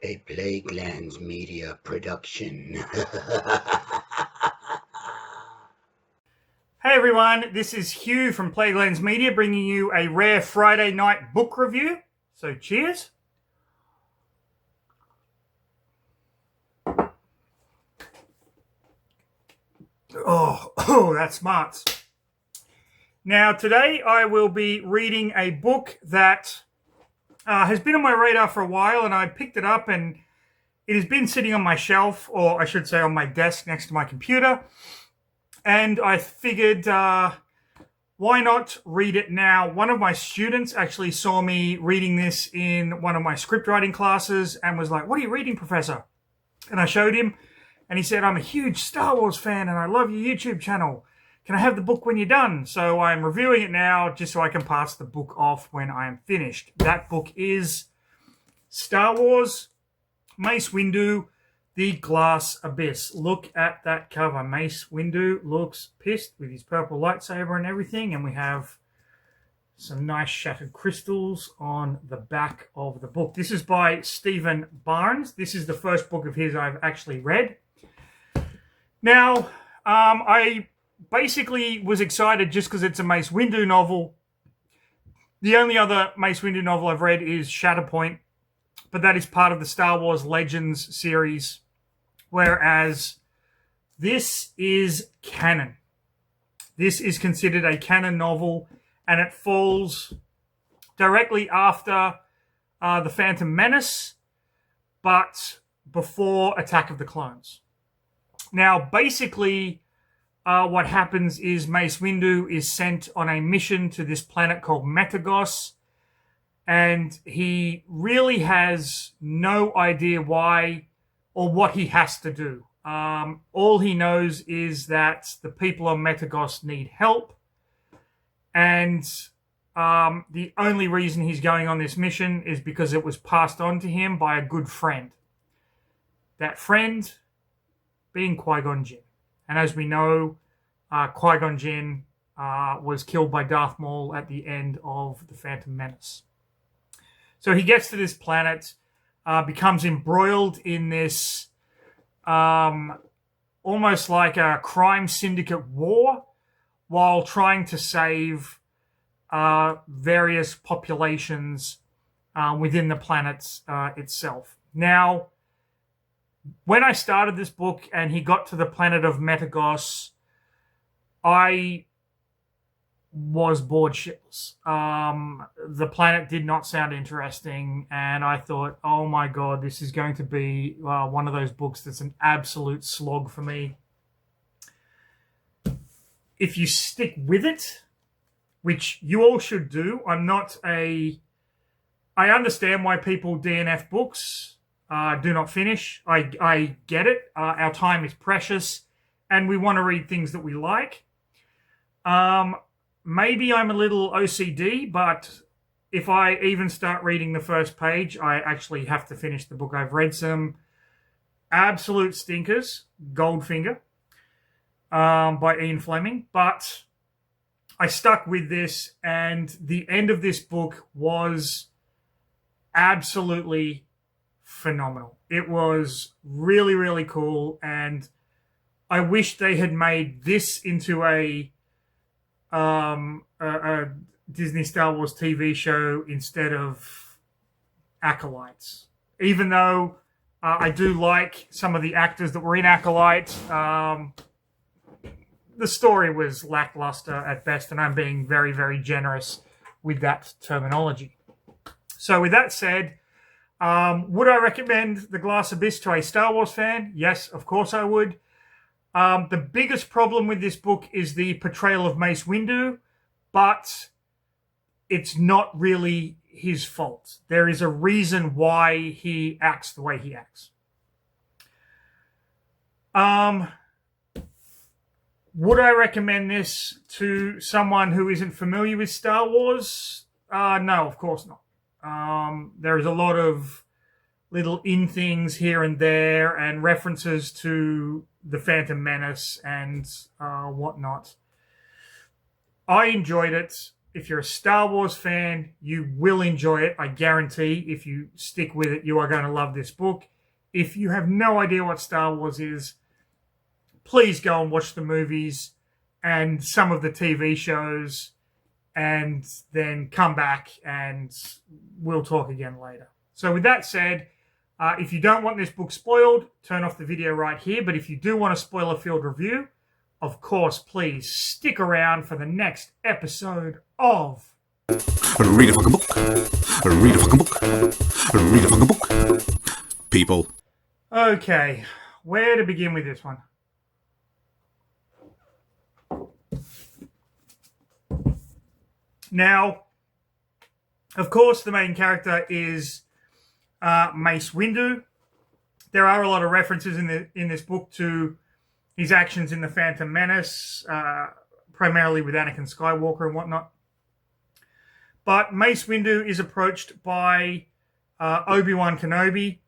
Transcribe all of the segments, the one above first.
A Plaguelands Media production. Hey everyone, this is Hugh from Plaguelands Media bringing you a rare Friday night book review. So cheers. Oh, that smarts. Now today I will be reading a book that has been on my radar for a while, and I picked it up and it has been sitting on my shelf, or I should say on my desk next to my computer. And I figured, why not read it now? One of my students actually saw me reading this in one of my script writing classes and was like, "What are you reading, Professor?" And I showed him, and he said, "I'm a huge Star Wars fan and I love your YouTube channel. Can I have the book when you're done?" So I'm reviewing it now just so I can pass the book off when I am finished. That book is Star Wars, Mace Windu, The Glass Abyss. Look at that cover. Mace Windu looks pissed with his purple lightsaber and everything, and we have some nice shattered crystals on the back of the book. This is by Stephen Barnes. This is the first book of his I've actually read. Now, I basically was excited just because it's a Mace Windu novel. The only other Mace Windu novel I've read is Shatterpoint, but that is part of the Star Wars Legends series, whereas this is canon. This is considered a canon novel, and it falls directly after the Phantom Menace, but before Attack of the Clones. Now, basically, what happens is Mace Windu is sent on a mission to this planet called Metagos, and he really has no idea why or what he has to do. All he knows is that the people on Metagos need help, and the only reason he's going on this mission is because it was passed on to him by a good friend. That friend being Qui-Gon Jinn. And as we know, Qui-Gon Jinn was killed by Darth Maul at the end of the Phantom Menace. So he gets to this planet, becomes embroiled in this almost like a crime syndicate war while trying to save various populations within the planet itself. Now, when I started this book and he got to the planet of Metagos, I was bored shitless. The planet did not sound interesting, and I thought, oh my god, this is going to be one of those books that's an absolute slog for me. If you stick with it, which you all should do, I understand why people DNF books, do not finish. I get it. Our time is precious, and we want to read things that we like. Maybe I'm a little OCD, but if I even start reading the first page, I actually have to finish the book. I've read some absolute stinkers, Goldfinger, by Ian Fleming, but I stuck with this, and the end of this book was absolutely phenomenal. It was really, really cool, and I wish they had made this into a Disney Star Wars TV show instead of Acolytes. Even though I do like some of the actors that were in Acolyte, the story was lackluster at best, and I'm being very, very generous with that terminology. So with that said, would I recommend The Glass Abyss to a Star Wars fan? Yes, of course I would. The biggest problem with this book is the portrayal of Mace Windu, but it's not really his fault. There is a reason why he acts the way he acts. Would I recommend this to someone who isn't familiar with Star Wars? No, of course not. There's a lot of little in things here and there and references to the Phantom Menace and whatnot. I enjoyed it. if you're a Star Wars fan, you will enjoy it. I guarantee if you stick with it, you are going to love this book. If you have no idea what Star Wars is, please go and watch the movies and some of the TV shows, and then come back and we'll talk again later. So with that said, if you don't want this book spoiled, turn off the video right here. But if you do want a spoiler-filled review, of course, please stick around for the next episode of Read a fucking book. Read a fucking book. Read a fucking book. People. Okay, where to begin with this one? Now, of course, the main character is Mace Windu. There are a lot of references in this book to his actions in the Phantom Menace, primarily with Anakin Skywalker and whatnot. But Mace Windu is approached by Obi-Wan Kenobi,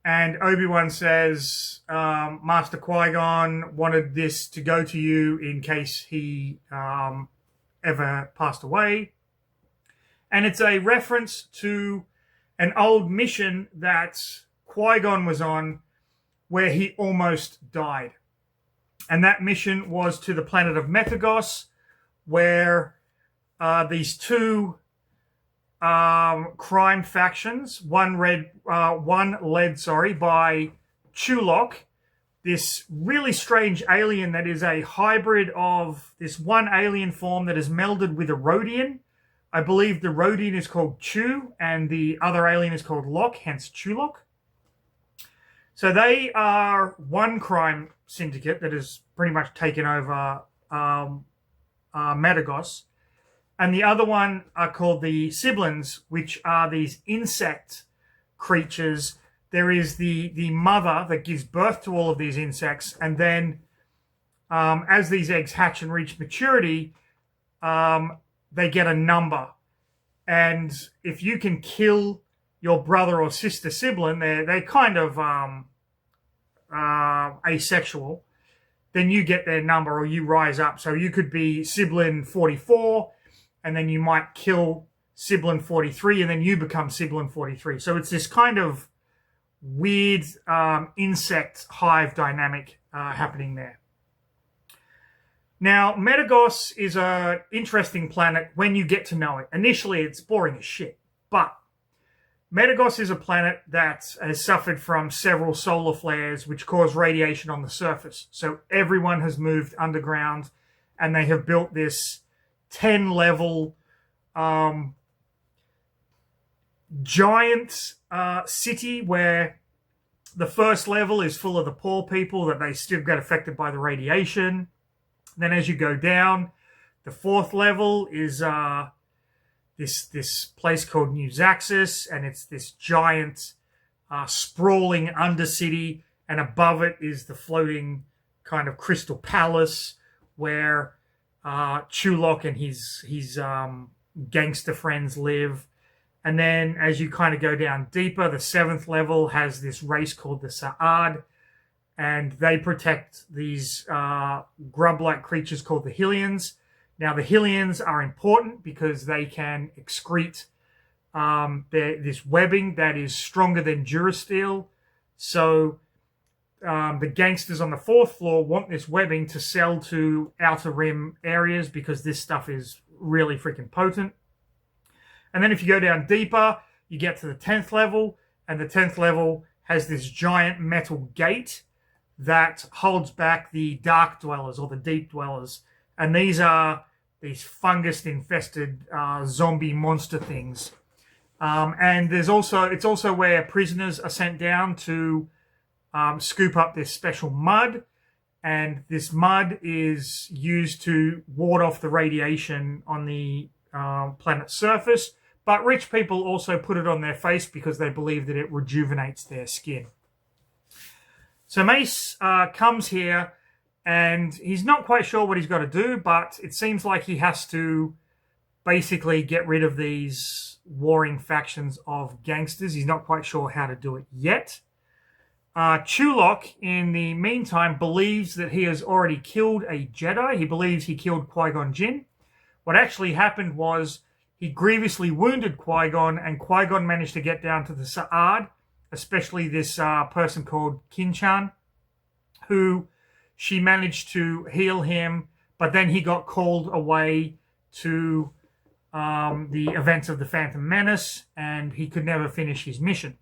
and Obi-Wan says, Master Qui-Gon wanted this to go to you in case he ever passed away. And it's a reference to an old mission that Qui-Gon was on where he almost died. And that mission was to the planet of Metagos, where these two crime factions, one led by Chulok, this really strange alien that is a hybrid of this one alien form that is melded with a Rhodian. I believe the Rhodian is called Chew, and the other alien is called Lok, hence Chulok. So they are one crime syndicate that has pretty much taken over Metagos. And the other one are called the Siblings, which are these insect creatures. There is the mother that gives birth to all of these insects. And then as these eggs hatch and reach maturity, they get a number. And if you can kill your brother or sister sibling, they're kind of asexual, then you get their number or you rise up. So you could be sibling 44, and then you might kill sibling 43, and then you become sibling 43. So it's this kind of weird insect hive dynamic happening there. Now, Metagos is an interesting planet when you get to know it. Initially, it's boring as shit, but Metagos is a planet that has suffered from several solar flares which cause radiation on the surface. So everyone has moved underground, and they have built this 10-level giant city where the first level is full of the poor people that they still get affected by the radiation. Then as you go down, the fourth level is this place called New Zaxxas, and it's this giant sprawling undercity, and above it is the floating kind of crystal palace where Chulok and his gangster friends live. And then as you kind of go down deeper, the seventh level has this race called the Sa'ad, and they protect these grub-like creatures called the Hylians. Now, the Hylians are important because they can excrete this webbing that is stronger than Durasteel. So the gangsters on the fourth floor want this webbing to sell to Outer Rim areas because this stuff is really freaking potent. And then if you go down deeper, you get to the 10th level, and the 10th level has this giant metal gate that holds back the dark dwellers or the deep dwellers. And these are these fungus-infested zombie monster things. And it's also where prisoners are sent down to scoop up this special mud. And this mud is used to ward off the radiation on the planet's surface. But rich people also put it on their face because they believe that it rejuvenates their skin. So Mace comes here, and he's not quite sure what he's got to do, but it seems like he has to basically get rid of these warring factions of gangsters. He's not quite sure how to do it yet. Chulok, in the meantime, believes that he has already killed a Jedi. He believes he killed Qui-Gon Jinn. What actually happened was he grievously wounded Qui-Gon, and Qui-Gon managed to get down to the Sa'ad, especially this person called Kinchan, who she managed to heal him, but then he got called away to the events of the Phantom Menace, and he could never finish his mission.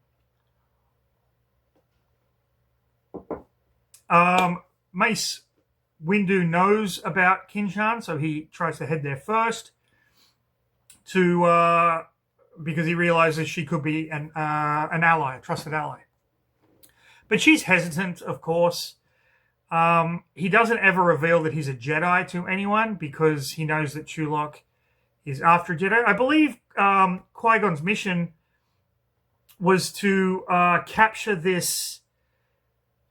Mace Windu knows about Kinchan, so he tries to head there first because he realizes she could be an ally, a trusted ally. But she's hesitant, of course. He doesn't ever reveal that he's a Jedi to anyone because he knows that Chulok is after a Jedi. I believe Qui-Gon's mission was to capture this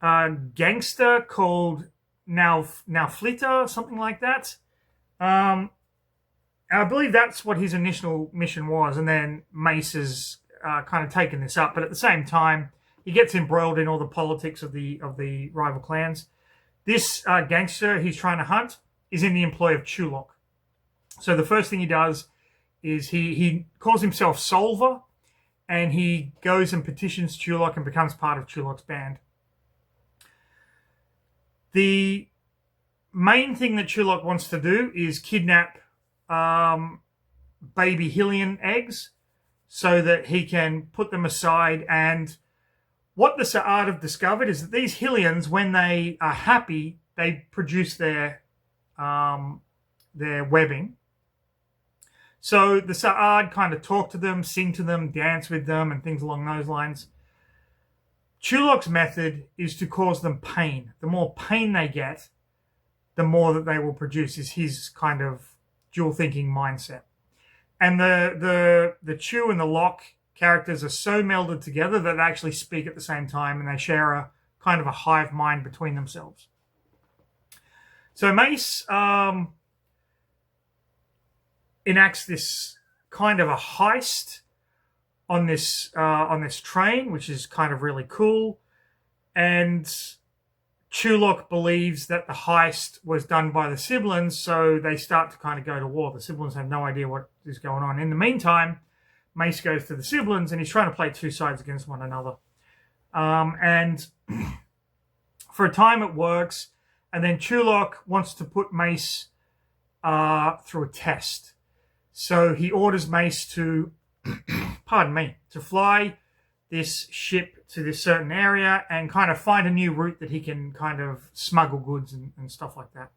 gangster called Nauflita, something like that. I believe that's what his initial mission was, and then Mace has kind of taken this up. But at the same time, he gets embroiled in all the politics of the rival clans. This gangster he's trying to hunt is in the employ of Chulok. So the first thing he does is he calls himself Solver, and he goes and petitions Chulok and becomes part of Chulok's band. The main thing that Chulok wants to do is kidnap baby Hylian eggs so that he can put them aside. And what the Sa'ad have discovered is that these Hylians, when they are happy, they produce their webbing. So the Sa'ad kind of talk to them, sing to them, dance with them, and things along those lines. Chulok's method is to cause them pain. The more pain they get, the more that they will produce, is his kind of dual thinking mindset. And the Chew and the Locke characters are so melded together that they actually speak at the same time, and they share a kind of a hive mind between themselves. So Mace enacts this kind of a heist on this train, which is kind of really cool. And Chulok believes that the heist was done by the siblings, so they start to kind of go to war. The siblings have no idea what is going on. In the meantime, Mace goes to the siblings, and he's trying to play two sides against one another. And for a time it works, and then Chulok wants to put Mace through a test. So he orders Mace to, to fly this ship to this certain area and kind of find a new route that he can kind of smuggle goods and stuff like that.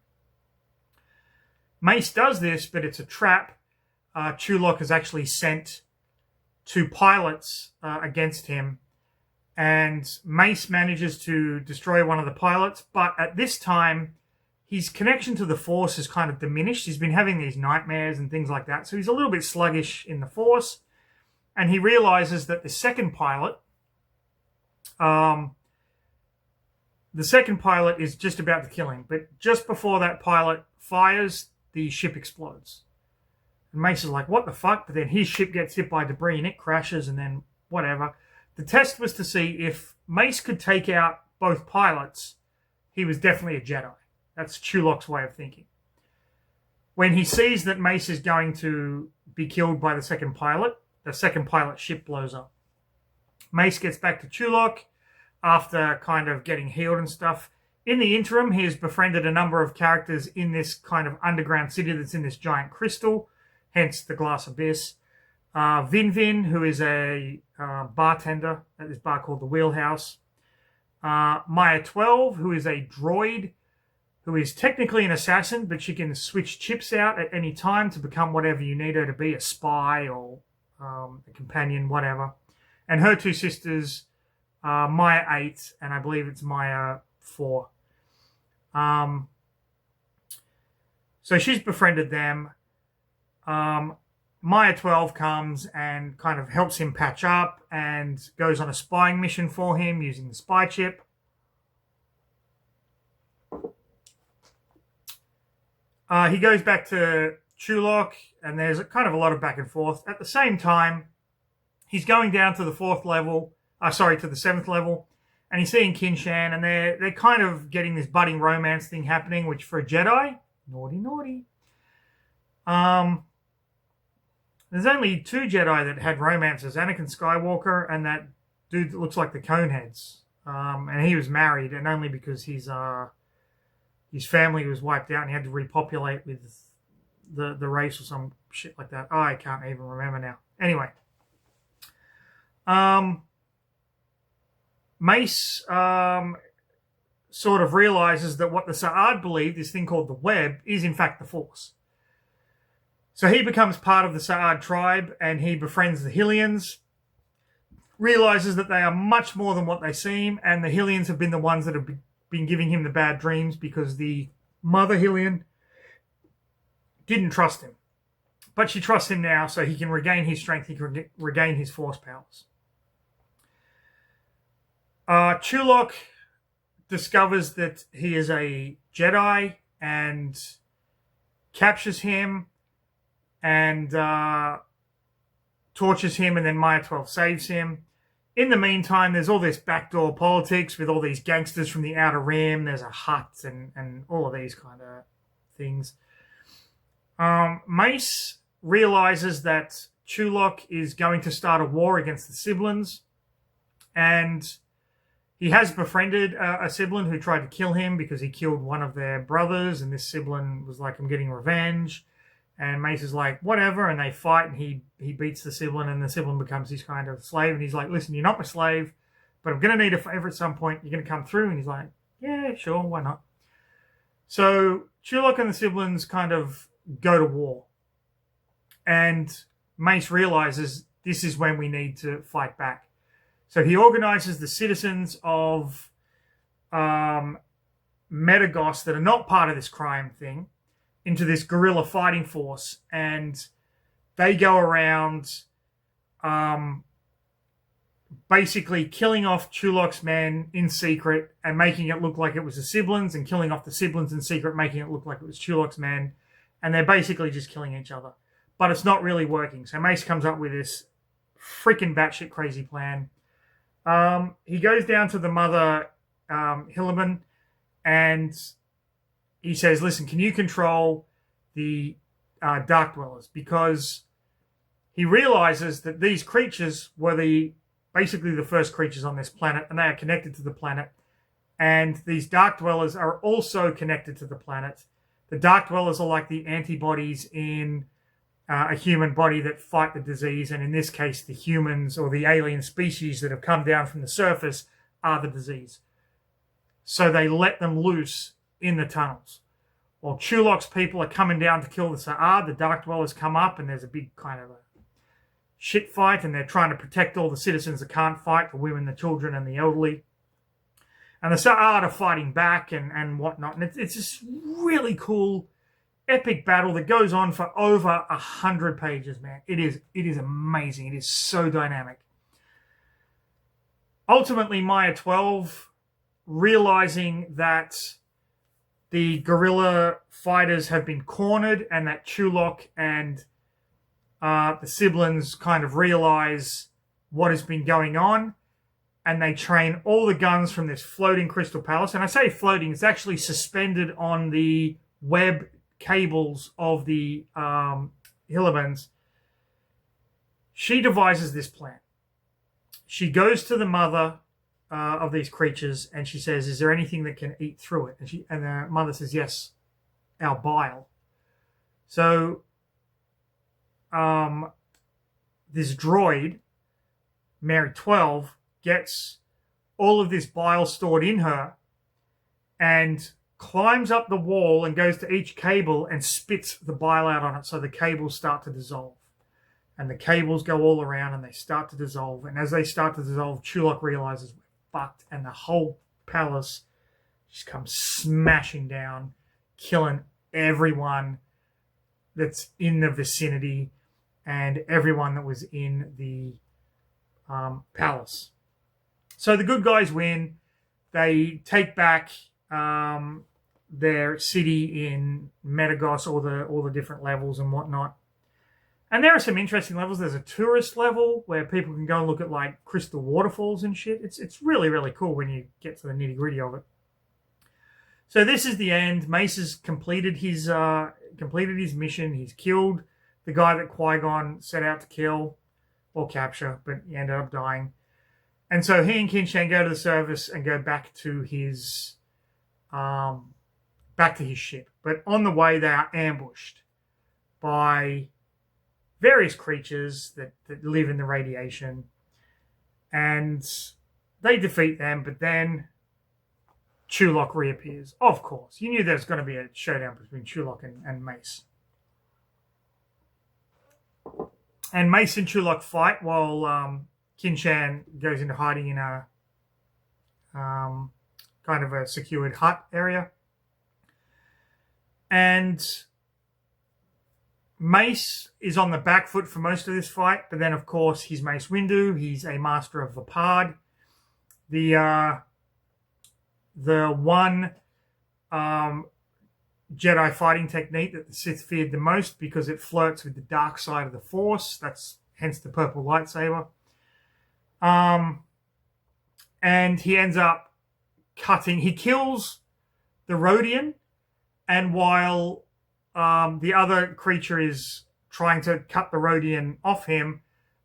Mace does this, but it's a trap. Chulok has actually sent two pilots against him, and Mace manages to destroy one of the pilots, but at this time, his connection to the Force is kind of diminished. He's been having these nightmares and things like that, so he's a little bit sluggish in the Force, and he realizes that the second pilot is just about to kill him, but just before that pilot fires, the ship explodes. And Mace is like, what the fuck? But then his ship gets hit by debris and it crashes, and then whatever. The test was to see if Mace could take out both pilots, he was definitely a Jedi. That's Chulok's way of thinking. When he sees that Mace is going to be killed by the second pilot ship blows up. Mace gets back to Chulok after kind of getting healed and stuff. In the interim, he has befriended a number of characters in this kind of underground city that's in this giant crystal, hence the Glass Abyss. Vin, who is a bartender at this bar called the Wheelhouse. Maya 12, who is a droid, who is technically an assassin, but she can switch chips out at any time to become whatever you need her to be, a spy or a companion, whatever. And her two sisters, Maya 8, and I believe it's Maya 4. So she's befriended them. Maya 12 comes and kind of helps him patch up and goes on a spying mission for him using the spy chip. He goes back to Chulok, and there's kind of a lot of back and forth. At the same time, he's going down to the to the 7th level, and he's seeing Kinchan, and they're kind of getting this budding romance thing happening, which for a Jedi, naughty. There's only 2 Jedi that had romances: Anakin Skywalker and that dude that looks like the Coneheads. And he was married, and only because his family was wiped out and he had to repopulate with the race or some shit like that. Oh, I can't even remember now. Anyway, Mace sort of realizes that what the Sa'ad believe, this thing called the web, is in fact the Force. So he becomes part of the Sa'ad tribe and he befriends the Hylians, realizes that they are much more than what they seem, and the Hylians have been the ones that have been giving him the bad dreams because the mother Hylian didn't trust him. But she trusts him now, so he can regain his strength, he can regain his Force powers. Chulok discovers that he is a Jedi and captures him and tortures him, and then Maya 12 saves him. In the meantime, there's all this backdoor politics with all these gangsters from the Outer Rim. There's a Hutt and all of these kind of things. Mace realizes that Chulok is going to start a war against the siblings, and he has befriended a sibling who tried to kill him because he killed one of their brothers, and this sibling was like, I'm getting revenge. And Mace is like, whatever, and they fight, and he beats the sibling, and the sibling becomes his kind of slave, and he's like, listen, you're not my slave, but I'm going to need a favor at some point. You're going to come through? And he's like, yeah, sure, why not? So Chulok and the siblings kind of go to war. And Mace realizes this is when we need to fight back. So he organizes the citizens of Metagos that are not part of this crime thing into this guerrilla fighting force, and they go around basically killing off Chulok's men in secret and making it look like it was the siblings, and killing off the siblings in secret, making it look like it was Chulok's men, and they're basically just killing each other. But it's not really working. So Mace comes up with this freaking batshit crazy plan. He goes down to the mother Hilleman, and he says, listen, can you control the Dark Dwellers? Because he realizes that these creatures were basically the first creatures on this planet, and they are connected to the planet. And these Dark Dwellers are also connected to the planet. The Dark Dwellers are like the antibodies in a human body that fight the disease. And in this case, the humans or the alien species that have come down from the surface are the disease. So they let them loose in the tunnels. While Chulok's people are coming down to kill the Sa'ad, the Dark Dwellers come up, and there's a big kind of a shit fight, and they're trying to protect all the citizens that can't fight, the women, the children, and the elderly. And the Sa'ad are fighting back and whatnot. And it's this really cool, epic battle that goes on for over 100 pages, man. It is amazing. It is so dynamic. Ultimately, Maya 12, realizing that the guerrilla fighters have been cornered and that Chulok and the siblings kind of realize what has been going on, and they train all the guns from this floating crystal palace. And I say floating, it's actually suspended on the web cables of the Hillimans. She devises this plan. She goes to the mother of these creatures, and she says, is there anything that can eat through it? And the mother says, yes, our bile. So this droid, Mary 12, gets all of this bile stored in her and climbs up the wall and goes to each cable and spits the bile out on it, so the cables start to dissolve. And the cables go all around and they start to dissolve. And as they start to dissolve, Chulok realizes we're fucked, and the whole palace just comes smashing down, killing everyone that's in the vicinity and everyone that was in the palace. So the good guys win. They take back their city in Metagos, all the different levels and whatnot. And there are some interesting levels. There's a tourist level where people can go and look at like crystal waterfalls and shit. It's really, really cool when you get to the nitty gritty of it. So this is the end. Mace has completed his completed his mission. He's killed the guy that Qui-Gon set out to kill or capture, but he ended up dying. And so he and Kin-Shan go to the surface and go back to his ship. But on the way, they are ambushed by various creatures that live in the radiation. And they defeat them, but then Chulok reappears. Of course. You knew there was going to be a showdown between Chulok and Mace. And Mace and Chulok fight while Kin-Shan goes into hiding in a kind of a secured hut area. And Mace is on the back foot for most of this fight, but then, of course, he's Mace Windu. He's a master of Vapad. The one Jedi fighting technique that the Sith feared the most because it flirts with the dark side of the Force. That's hence the purple lightsaber. And he ends up he kills the Rodian, and while the other creature is trying to cut the Rodian off him,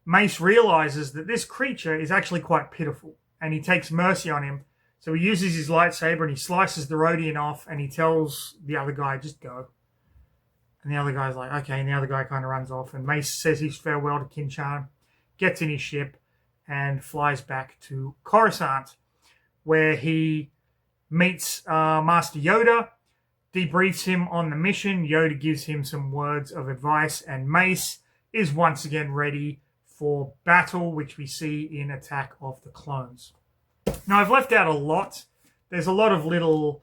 Mace realizes that this creature is actually quite pitiful, and he takes mercy on him. So he uses his lightsaber and he slices the Rodian off, and he tells the other guy, just go. And the other guy's like, okay, and the other guy kind of runs off, and Mace says his farewell to Kin-Shan, gets in his ship, and flies back to Coruscant, where he meets Master Yoda, debriefs him on the mission. Yoda gives him some words of advice, and Mace is once again ready for battle, which we see in Attack of the Clones. Now, I've left out a lot. There's a lot of little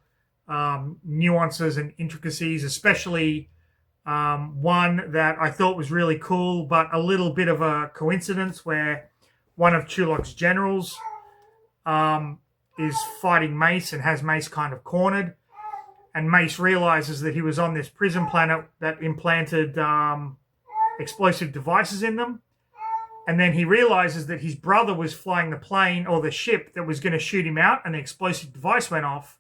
nuances and intricacies, especially one that I thought was really cool, but a little bit of a coincidence where one of Chulok's generals is fighting Mace and has Mace kind of cornered. And Mace realizes that he was on this prison planet that implanted explosive devices in them. And then he realizes that his brother was flying the plane or the ship that was going to shoot him out, and the explosive device went off.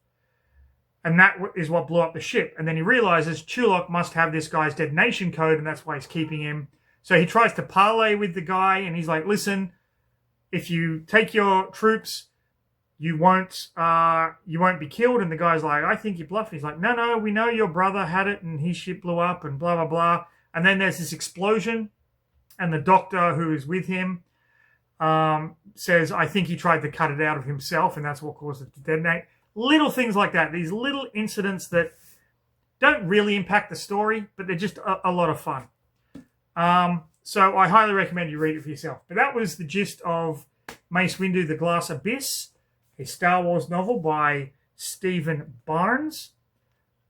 And that is what blew up the ship. And then he realizes Chulok must have this guy's detonation code, and that's why he's keeping him. So he tries to parley with the guy, and he's like, listen, if you take your troops, you won't be killed. And the guy's like, I think you're bluffing. He's like, no, we know your brother had it and his ship blew up and blah, blah, blah. And then there's this explosion, and the doctor who is with him says, I think he tried to cut it out of himself, and that's what caused it to detonate. Little things like that. These little incidents that don't really impact the story, but they're just a lot of fun. So I highly recommend you read it for yourself. But that was the gist of Mace Windu, The Glass Abyss, a Star Wars novel by Stephen Barnes.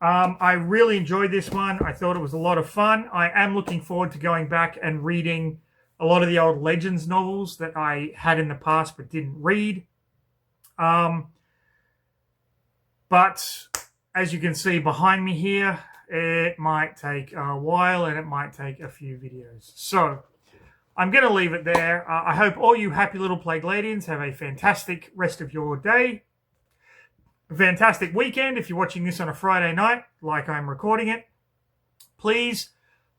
I really enjoyed this one. I thought it was a lot of fun. I am looking forward to going back and reading a lot of the old Legends novels that I had in the past but didn't read. But as you can see behind me here, it might take a while and it might take a few videos. So I'm going to leave it there. I hope all you happy little Plaguelandians have a fantastic rest of your day. A fantastic weekend if you're watching this on a Friday night, like I'm recording it. Please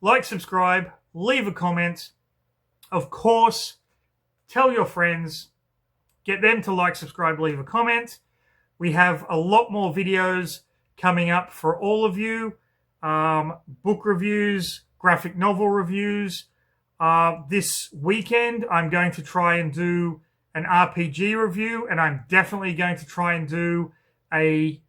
like, subscribe, leave a comment. Of course, tell your friends. Get them to like, subscribe, leave a comment. We have a lot more videos coming up for all of you. Book reviews, graphic novel reviews. This weekend, I'm going to try and do an RPG review, and I'm definitely going to try and do a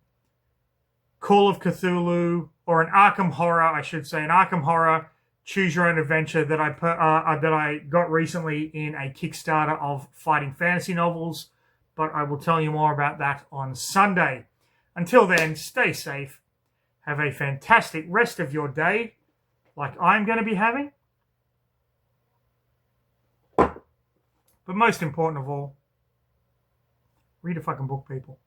Call of Cthulhu, or an Arkham Horror, I should say, an Arkham Horror Choose Your Own Adventure that I got recently in a Kickstarter of fighting fantasy novels. But I will tell you more about that on Sunday. Until then, stay safe. Have a fantastic rest of your day, like I'm going to be having. But most important of all, read a fucking book, people.